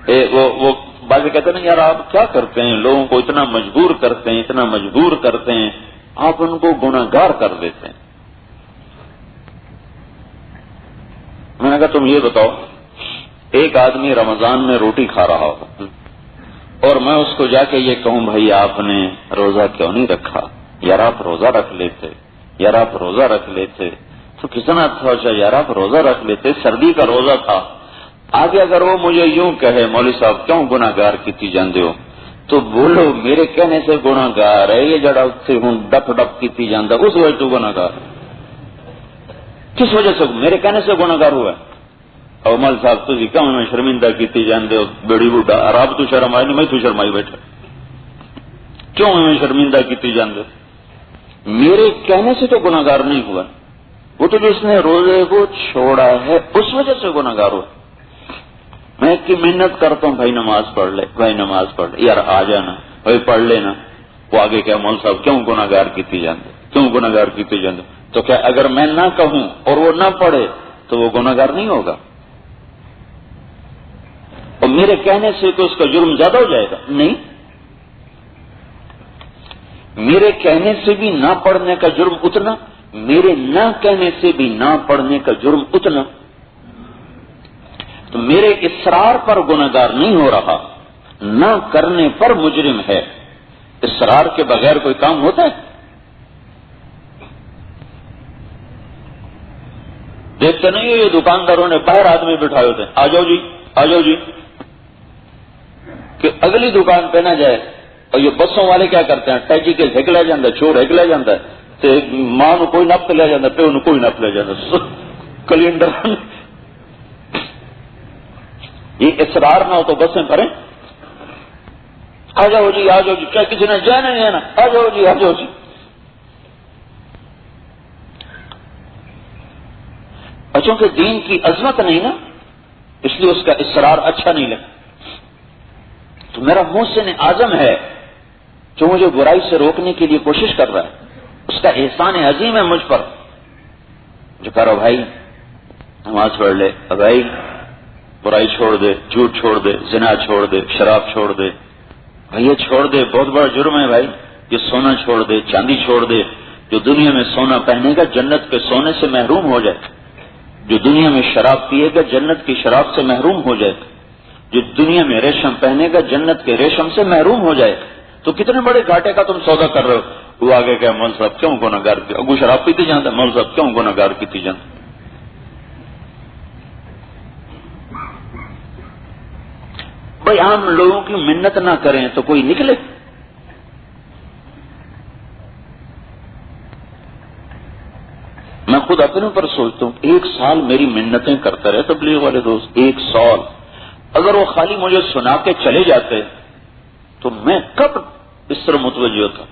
وہ بعض کہتے ہیں یار آپ کیا کرتے ہیں، لوگوں کو اتنا مجبور کرتے ہیں، اتنا مجبور کرتے ہیں، آپ ان کو گناہگار کر دیتے ہیں۔ میں نے کہا تم یہ بتاؤ، ایک آدمی رمضان میں روٹی کھا رہا ہو اور میں اس کو جا کے یہ کہوں بھائی آپ نے روزہ کیوں نہیں رکھا، یار آپ روزہ رکھ لیتے، یار آپ روزہ رکھ لیتے، تو کتنا اچھا، یار آپ روزہ رکھ لیتے، سردی کا روزہ تھا۔ آگے اگر وہ مجھے یوں کہے مولوی صاحب کیوں گناہگار کیتی جاندے ہو، تو بولو میرے کہنے سے گناہگار ہے، یہ جڑا اتنے ہوں ڈپ ڈپ کیتی جاندہ اس وجہ تو گناہگار، کس وجہ سے میرے کہنے سے گناہگار ہوا ہے؟ اور مول صاحب تھی کیوں میں شرمندہ کیتی جاندے ہو، بڑی بوڑھا رب تو شرم آئی نہیں، میں تو شرمائی بیٹھا، کیوں میں شرمندہ کیتی جاندے ہو؟ میرے کہنے سے تو گناہگار نہیں ہوا، وہ تو جس نے روزے کو چھوڑا ہے اس وجہ سے گناہگار ہوا۔ میں کی محنت کرتا ہوں بھائی نماز پڑھ لے، بھائی نماز پڑھ لے، یار آ جانا بھائی پڑھ لینا، وہ آگے کیا مول صاحب کیوں گناہگار کیتی جاندے، کیوں گناہگار کیتی جاندے؟ تو کیا اگر میں نہ کہوں اور وہ نہ پڑھے تو وہ گناہگار نہیں ہوگا؟ اور میرے کہنے سے تو اس کا جرم زیادہ ہو جائے گا؟ نہیں، میرے کہنے سے بھی نہ پڑھنے کا جرم اتنا، میرے نہ کہنے سے بھی نہ پڑھنے کا جرم اتنا۔ تو میرے اصرار پر گناہگار نہیں ہو رہا، نہ کرنے پر مجرم ہے۔ اصرار کے بغیر کوئی کام ہوتا ہے؟ دیکھتے نہیں یہ دکانداروں نے باہر آدمی بٹھائے ہوتے ہیں، آ جاؤ جی آ جاؤ جی، کہ اگلی دکان پہ نہ جائے۔ اور یہ بسوں والے کیا کرتے ہیں، ٹیچی کے ہک لے جاتا ہے، چور ہک لے جاتا ہے، تو ماں نو کوئی نپ لے جاتا ہے، پیو نو کوئی نپ لے جاتا ہے، کیلنڈر۔ یہ اصرار نہ ہو تو بسیں بھریں، آ جاؤ جی آ جاؤ جی، کیا کسی نے جانا نہیں ہے نا، آ جاؤ جی آ جاؤ جی۔ بچوں کے دین کی عظمت نہیں نا، اس لیے اس کا اصرار اچھا نہیں لگتا۔ تو میرا محسن اعظم ہے جو مجھے برائی سے روکنے کے لیے کوشش کر رہا ہے، اس کا احسان عظیم ہے مجھ پر، جو کہہ رہا بھائی نماز پڑھ لے، بھائی برائی چھوڑ دے، جھوٹ چھوڑ دے، زنا چھوڑ دے، شراب چھوڑ دے، بھائی یہ چھوڑ دے، بہت بڑا جرم ہے بھائی، یہ سونا چھوڑ دے، چاندی چھوڑ دے، جو دنیا میں سونا پہنے گا جنت کے سونے سے محروم ہو جائے، جو دنیا میں شراب پیے گا جنت کی شراب سے محروم ہو جائے، جو دنیا میں ریشم پہنے گا جنت کے ریشم سے محروم ہو جائے۔ تو کتنے بڑے گھاٹے کا تم سودا کر رہے ہو؟ وہ آگے کہ مول صاحب کیوں گناہگار کی، اگو شراب پیتی جانتا، مول صاحب کیوں گناہگار کیتی جانتا۔ بھائی عام لوگوں کی منت نہ کریں تو کوئی نکلے؟ میں خود اپنے پر سوچتا ہوں، ایک سال میری منتیں کرتا رہے تبلیغ والے دوست، ایک سال، اگر وہ خالی مجھے سنا کے چلے جاتے تو میں کب اس طرح متوجہ ہوتا۔